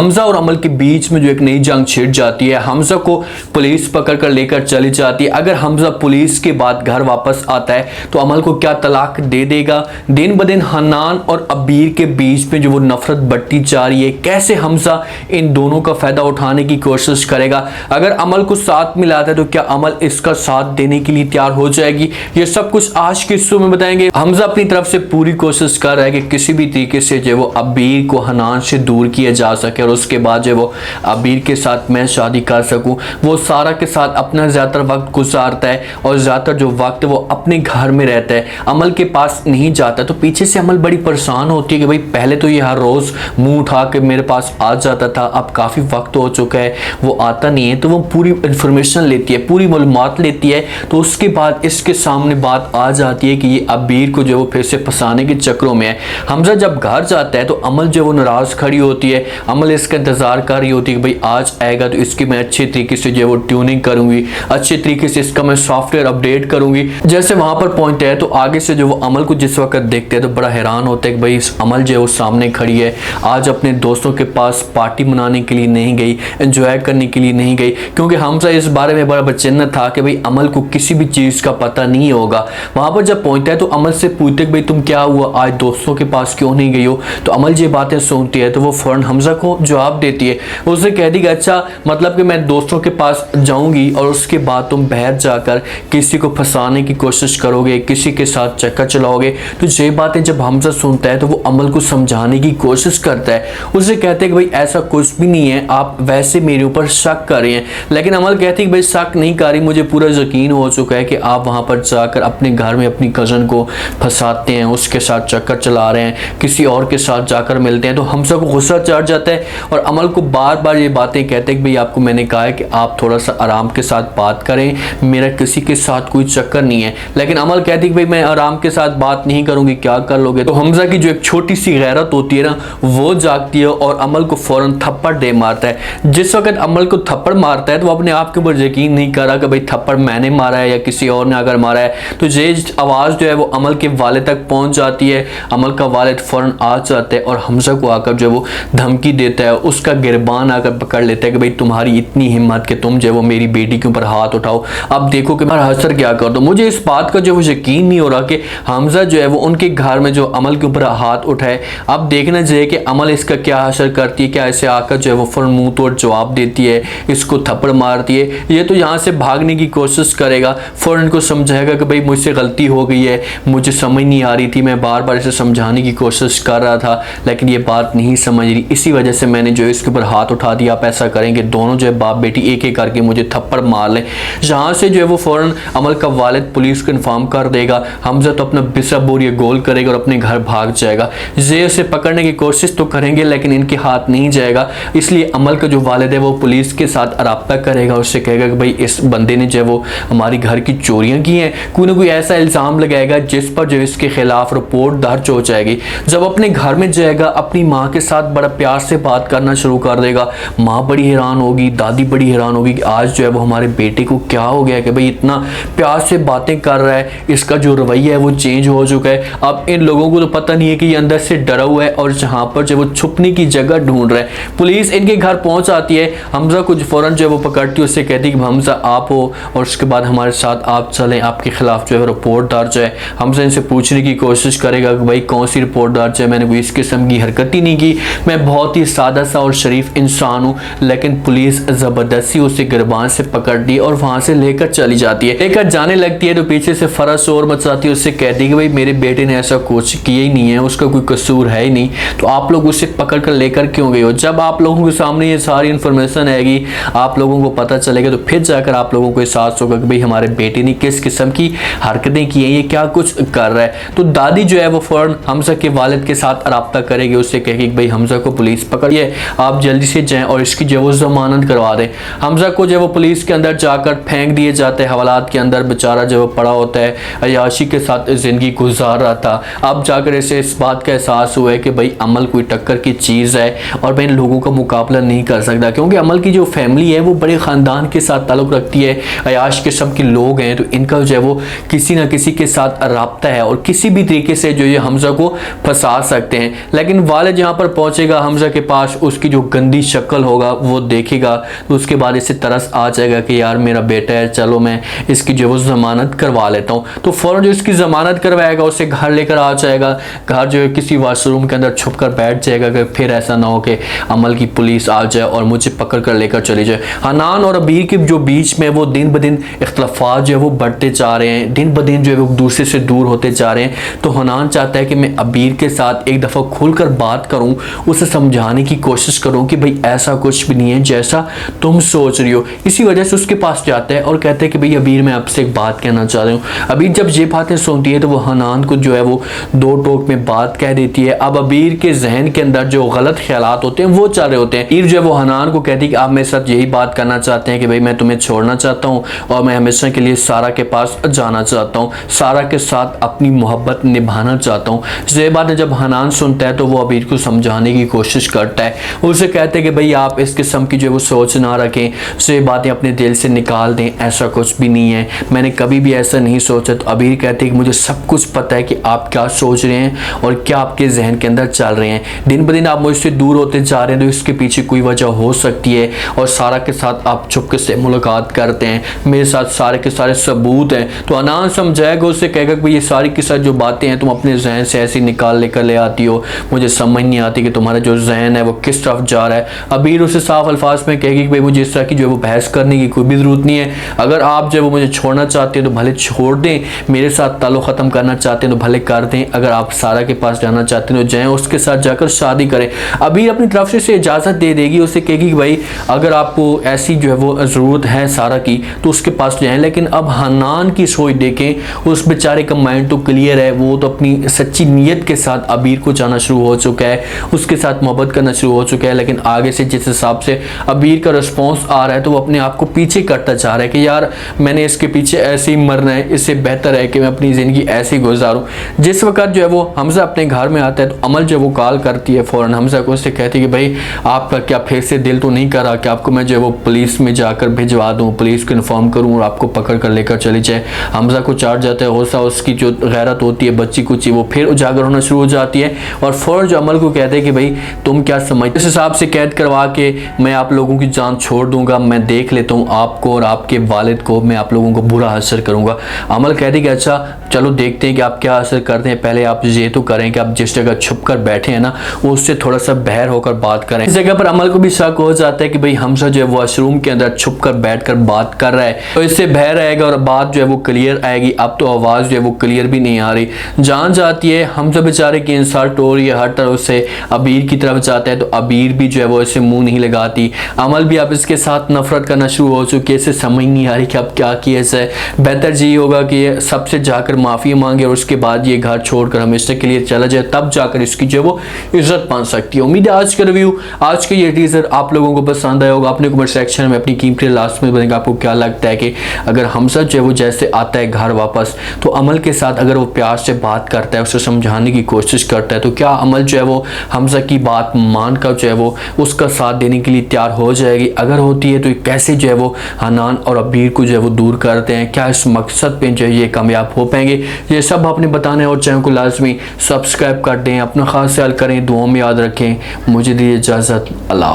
हमजा और अमल के बीच में जो एक नई जंग छिड़ जाती है। हमजा को पुलिस पकड़ कर लेकर चली जाती है। अगर हमजा पुलिस के बाद घर वापस आता है तो अमल को क्या तलाक दे देगा। दिन ब दिन हन्नान और अबीर के बीच में जो वो नफरत बढ़ती जा रही है, कैसे हमजा इन दोनों का फायदा उठाने की कोशिश करेगा। अगर अमल को साथ मिलाता है तो क्या अमल इसका साथ देने के लिए तैयार हो जाएगी। ये सब कुछ आज के हिस्सों में बताएंगे। हमजा अपनी तरफ से पूरी कोशिश कर रहा है कि किसी भी तरीके से जो वो अबीर को हन्नान से दूर किया जा सके और उसके बाद जो वो अबीर के साथ मैं शादी कर सकूं। वो सारा के साथ अपना ज़्यादातर वक्त गुजारता है और ज़्यादातर जो वक्त वो अपने घर में रहता है, अमल के पास नहीं जाता। तो पीछे से अमल बड़ी परेशान होती है कि भाई पहले तो ये हर रोज़ मुंह उठा के मेरे पास आ जाता था, अब काफ़ी वक्त हो चुका है वो आता नहीं है। तो वो पूरी इंफॉर्मेशन लेती है, पूरी मालूमात लेती है। तो उसके बाद इसके सामने बात आ जाती है कि ये अबीर को जो वो फिर से फंसाने के चक्रों में है। हमजा जब घर जाता है तो अमल जो वो नाराज़ खड़ी होती है। अमल इसका इंतजार कर रही होती है कि भाई आज आएगा तो इसकी मैं अच्छे तरीके से जो वो ट्यूनिंग करूंगी, अच्छे तरीके से इसका मैं सॉफ्टवेयर अपडेट करूंगी। जैसे वहां पर पहुंचते हैं तो आगे से जो वो अमल को जिस वक्त देखते हैं तो बड़ा हैरान होता है कि भाई इस अमल जो है वो सामने खड़ी है, आज अपने दोस्तों के पास पार्टी मनाने के लिए नहीं गई, एंजॉय करने के लिए नहीं गई। क्योंकि हमजा इस बारे में बड़ा बेचैन था कि भाई अमल को किसी भी चीज़ का पता नहीं होगा। वहां पर जब पहुंचता है तो अमल से पूछते कि भाई तुम क्या हुआ, आज दोस्तों के पास क्यों नहीं गई हो। तो अमल ये बातें सुनती है तो वो फौरन हमजा को जवाब देती है। उसे कह दी कि अच्छा मतलब कि मैं दोस्तों के पास जाऊंगी और उसके बाद तुम बाहर जाकर किसी को फंसाने की कोशिश करोगे, किसी के साथ चक्कर चलाओगे। तो ये बातें जब हमजा सुनता है तो वो अमल को समझाने की कोशिश करता है। उसे कहते हैं कि भाई ऐसा कुछ भी नहीं है, आप वैसे मेरे ऊपर शक कर रहे हैं। लेकिन अमल कहती है कि भाई शक नहीं कर रही, मुझे पूरा यकीन हो चुका है कि आप वहां पर जाकर अपने घर में अपनी कज़न को फंसाते हैं, उसके साथ चक्कर चला रहे हैं, किसी और के साथ जाकर मिलते हैं। तो हमजा को गुस्सा चढ़ जाता है और अमल को बार बार ये बातें कहते हैं कि भाई आपको मैंने कहा है कि आप थोड़ा सा आराम के साथ बात करें, मेरा किसी के साथ कोई चक्कर नहीं है। लेकिन अमल कहती है कि भाई मैं आराम के साथ बात नहीं करूंगी, क्या कर लोगे। तो हमजा की जो एक छोटी सी गैरत होती है ना वो जागती है और अमल को फौरन थप्पड़ दे मारता है। जिस वक्त अमल को थप्पड़ मारता है तो वो अपने आप के ऊपर यकीन नहीं कर रहा कि भाई थप्पड़ मैंने मारा है या किसी और ने अगर मारा है। तो ये आवाज़ जो है वो अमल के वालिद तक पहुंच जाती है। अमल का वालिद फौरन आ जाता है और हमजा को आकर जो वो धमकी देता है, उसका गिरबान आकर पकड़ लेता है कि भाई तुम्हारी इतनी हिम्मत कि तुम जो वो मेरी बेटी के ऊपर हाथ उठाओ, अब देखो कि मैं हसर क्या कर दो। मुझे इस बात का जो वो यकीन नहीं हो रहा कि हमजा जो है वो उनके घर में जो अमल के ऊपर हाथ उठाए। अब देखना चाहिए कि अमल इसका क्या असर करती है, क्या ऐसे आकर जो है वो फौरन मुंह तोड़ जवाब देती है, इसको थप्पड़ मारती है। ये तो यहाँ से भागने की कोशिश करेगा, फौरन को समझाएगा कि भाई मुझसे गलती हो गई है, मुझे समझ नहीं आ रही थी, मैं बार बार इसे समझाने की कोशिश कर रहा था लेकिन ये बात नहीं समझ रही, इसी वजह से मैंने जो इसके ऊपर हाथ उठा दिया। आप ऐसा करेंगे दोनों जो है बाप बेटी एक एक करके मुझे थप्पड़ मार लें। यहाँ से जो है वो फौरन अमल का वालिद पुलिस को इन्फॉर्म कर देगा। हमजा तो अपना बिसबूर ये गोल करेगा और अपने घर भाग जाएगा। ये उसे पकड़ने की कोशिश तो करेंगे लेकिन इनके हाथ नहीं जाएगा। इसलिए अमल का जो वालिद है वो पुलिस के साथ राब्ता करेगा, उससे कहेगा कि भाई इस बंदे ने जो है वो हमारी घर की चोरियां की हैं, कोई ना कोई ऐसा इल्ज़ाम लगाएगा जिस पर जो इसके खिलाफ रिपोर्ट दर्ज हो जाएगी। जब अपने घर में जाएगा अपनी माँ के साथ बड़ा प्यार से बात करना शुरू कर देगा। माँ बड़ी हैरान होगी, दादी बड़ी हैरान होगी कि आज जो है वो हमारे बेटे को क्या हो गया कि भाई इतना प्यार से बातें कर रहा है, इसका जो रवैया है वो चेंज हो चुका है। अब इन लोगों को तो पता नहीं है कि ये अंदर से डरा हुआ है और जहाँ पर जो वो छुपने की जगह ढूंढ रहा है। पुलिस इनके घर पहुंच आती है। हमजा को फौरन जो है वो पकड़ती है, उससे कहती है कि हमजा आप हो और उसके बाद हमारे साथ आप चलें, आपके खिलाफ जो है रिपोर्ट दर्ज है। हमजा इनसे पूछने की कोशिश करेगा कि भाई कौन सी रिपोर्ट दर्ज है, मैंने कोई इस किस्म की हरकत ही नहीं की, मैं बहुत ही सादा सा और शरीफ इंसान हूँ। लेकिन पुलिस ज़बरदस्ती उसे गिरबान से पकड़ती है और वहाँ से लेकर चली जाती है। लेकर जाने लगती है तो पीछे से फरा शोर मचाती है, उससे कहती है कि भाई मेरे बेटे ने ऐसा कुछ किया ही नहीं है, उसका कोई कसूर है ही नहीं, तो आप लोग उसे पकड़ कर लेकर क्यों गए हो। जब आप लोगों के सामने ये सारी इन्फॉर्मेशन आएगी, आप लोगों को पता चलेगा, तो फिर जाकर आप लोगों को एहसास होगा कि भाई हमारे बेटे ने किस किस्म की हरकतें की हैं, ये क्या कुछ कर रहा है। तो दादी जो है वो फौरन हमजा के वालिद के साथ राब्ता करेगी, उससे कहेगी कि भाई हमजा को पुलिस पकड़िए, आप जल्दी से जाएं और इसकी जो वो जमानत करवा दें। हमजा को जो वो पुलिस के अंदर जाकर फेंक दिए जाते हैं हवालात के अंदर। बेचारा जो पड़ा होता है, अयाशी के साथ ज़िंदगी गुजार रहा था। अब जाकर इसे इस बात का एहसास हुआ है कि भाई अमल कोई टक्कर की चीज़ है और मैं इन लोगों का मुकाबला नहीं कर सकता, क्योंकि अमल की जो फैमिली है वो बड़े ख़ानदान के साथ ताल्लुक़ रखती है, अयाश किस्म के लोग हैं, तो इनका जो है वो किसी ना किसी के साथ राब्ता है और किसी भी तरीके से जो ये हमजा को फंसा सकते हैं। लेकिन वालिद यहाँ पर पहुँचेगा हमजा के पास काश उसकी जो गंदी शक्ल होगा वो देखेगा तो उसके बाद इसे तरस आ जाएगा कि यार मेरा बेटा है, चलो मैं इसकी जो वो ज़मानत करवा लेता हूँ। तो फ़ौरन जो इसकी ज़मानत करवाएगा उसे घर लेकर आ जाएगा, घर जो है किसी वाशरूम के अंदर छुप कर बैठ जाएगा कि फिर ऐसा ना हो कि अमल की पुलिस आ जाए और मुझे पकड़ कर लेकर चली जाए। हनान और अबीर के जो बीच में वो दिन ब दिन इख्तलाफात जो है वो बढ़ते जा रहे हैं, दिन ब दिन जो है वो दूसरे से दूर होते जा रहे हैं। तो हनान चाहता है कि मैं अबीर के साथ एक दफ़ा खुलकर बात करूं, उसे समझाने की कोशिश करूं कि भाई ऐसा कुछ भी नहीं है जैसा तुम सोच रही हो। इसी वजह से उसके पास जाता है और कहता है कि भाई अबीर मैं आपसे एक बात कहना चाह रही हूँ। अबीर जब ये बातें सुनती है तो वो हनान को जो है वो दो टोक में बात कह देती है। अब अबीर के जहन के अंदर जो गलत ख्यालात होते हैं वो चल रहे होते हैं। अबीर जो है वो हनान को कहती है कि आप मेरे साथ यही बात करना चाहते हैं कि भाई मैं तुम्हें छोड़ना चाहता हूँ और मैं हमेशा के लिए सारा के पास जाना चाहता हूँ, सारा के साथ अपनी मोहब्बत निभाना चाहता हूँ। ये बात जब हनान सुनता है तो वो अबीर को समझाने की कोशिश करता है, उसे कहते हैं कि भाई आप इस किस्म की जो वो सोच ना रखें, ये बातें अपने दिल से निकाल दें, ऐसा कुछ भी नहीं है, मैंने कभी भी ऐसा नहीं सोचा। तो अबीर कहते हैं कि मुझे सब कुछ पता है कि आप क्या सोच रहे हैं और क्या आपके जहन के अंदर चल रहे हैं। दिन ब दिन आप मुझसे दूर होते जा रहे हैं तो इसके पीछे कोई वजह हो सकती है और सारा के साथ आप चुपके से मुलाकात करते हैं, मेरे साथ सारे के सारे सबूत हैं। तो हनान समझाएगा, उससे कहेगा कि ये सारी के साथ जो बातें हैं तुम अपने जहन से ऐसी निकाल लेकर ले आती हो, मुझे समझ नहीं आती कि तुम्हारा जो जहन है वो किस तरफ जा रहा है। अबीर उसे साफ अल्फाज में कहेगी कि भाई मुझे इस तरह की जो है वो बहस करने की कोई भी ज़रूरत नहीं है, अगर आप जो है वो मुझे छोड़ना चाहते हैं तो भले छोड़ दें, मेरे साथ ताल्लुक़ ख़त्म करना चाहते हैं तो भले कर दें, अगर आप सारा के पास जाना चाहते हैं तो जाएँ, उसके साथ जाकर शादी करें। अबीर अपनी तरफ से इजाज़त दे देगी, उसे कहेगी कि भाई अगर आपको ऐसी जो है वो ज़रूरत है सारा की तो उसके पास जाएँ। लेकिन अब हनान की सोच देखें, उस बेचारे का माइंड तो क्लियर है, वो तो अपनी सच्ची नीयत के साथ अबीर को जाना शुरू हो चुका है, उसके साथ मोहब्बत करना शुरू हो चुका है। लेकिन आगे से जिस हिसाब से अबीर का रिस्पॉन्स आ रहा है तो वो अपने आप को पीछे करता चाह रहा है कि यार मैंने इसके पीछे ऐसे ही मरना है, इससे बेहतर है कि मैं अपनी ज़िंदगी ऐसे ही गुजारूँ। जिस वक्त जो है वो हमजा अपने घर में आता है तो अमल जो वो कॉल करती है फ़ौरन हमजा को, उससे कहती है कि भाई आपका क्या फिर से दिल तो नहीं कर रहा कि आपको मैं जो है वो पुलिस में जाकर भिजवा दूँ, पुलिस को इन्फॉर्म करूँ और आपको पकड़ कर लेकर चली जाए। हमजा को चाट जाता है गुस्सा, उसकी जो गैरत होती है बच्ची कुची वो फिर उजागर होना शुरू हो जाती है और फ़ौरन जो अमल को कहते हैं कि भाई तुम क्या समझ, इस हिसाब से कैद करवा के मैं आप लोगों की जान छोड़ दूंगा, मैं देख लेता हूँ आपको और आपके वालिद को, मैं आप लोगों को बुरा असर करूँगा। अमल कहते हैं कि अच्छा चलो देखते हैं कि आप क्या असर करते हैं, पहले आप ये तो करें कि आप जिस जगह छुप कर बैठे हैं ना उससे थोड़ा सा बहर होकर बात करें। इस जगह पर अमल को भी शक हो जाता है कि भाई हमजा जो है वॉशरूम के अंदर छुप कर बैठ कर बात कर रहा है, तो इससे बहर रहेगा और बात जो है वो क्लियर आएगी। अब तो आवाज़ जो है वो क्लियर भी नहीं आ रही, जान जाती है। हमजा बेचारे की इंसल्ट हो रही है, हर तरफ से अबीर की तरफ जाता है तो अबीर भी जो है वो इसे मुंह नहीं लगाती। अमल भी अब इसके साथ नफरत करना शुरू हो चुकी है, इसे समझ नहीं आ रही कि अब क्या किया जाए। बेहतर जी होगा कि ये सबसे जाकर माफ़ी मांगे और उसके बाद ये घर छोड़कर हमेशा के लिए चला जाए, तब जाकर इसकी जो वो इज्जत बन सकती है। उम्मीद है आज का रिव्यू, आज का ये टीजर आप लोगों को पसंद आया होगा। अपने कमेंट सेक्शन में अपनी कीमती लास्ट में बताएंगे आपको क्या लगता है कि अगर हमजा जो है वो जैसे आता है घर वापस तो अमल के साथ अगर वो प्यार से बात करता है, उसे समझाने की कोशिश करता है, तो क्या अमल जो है वो हमजा की बात मान कर जो है वो उसका साथ देने के लिए तैयार हो जाएगी? अगर होती है तो कैसे जो है वो हनान और अबीर को जो है वो दूर करते हैं, क्या इस मकसद पे जो है ये कामयाब हो पाएंगे? ये सब आपने बताना है और चैनल को लाजमी सब्सक्राइब कर दें। अपना खास ख्याल करें, दुआओं में याद रखें। मुझे दीजिए इजाज़त, अल्लाह।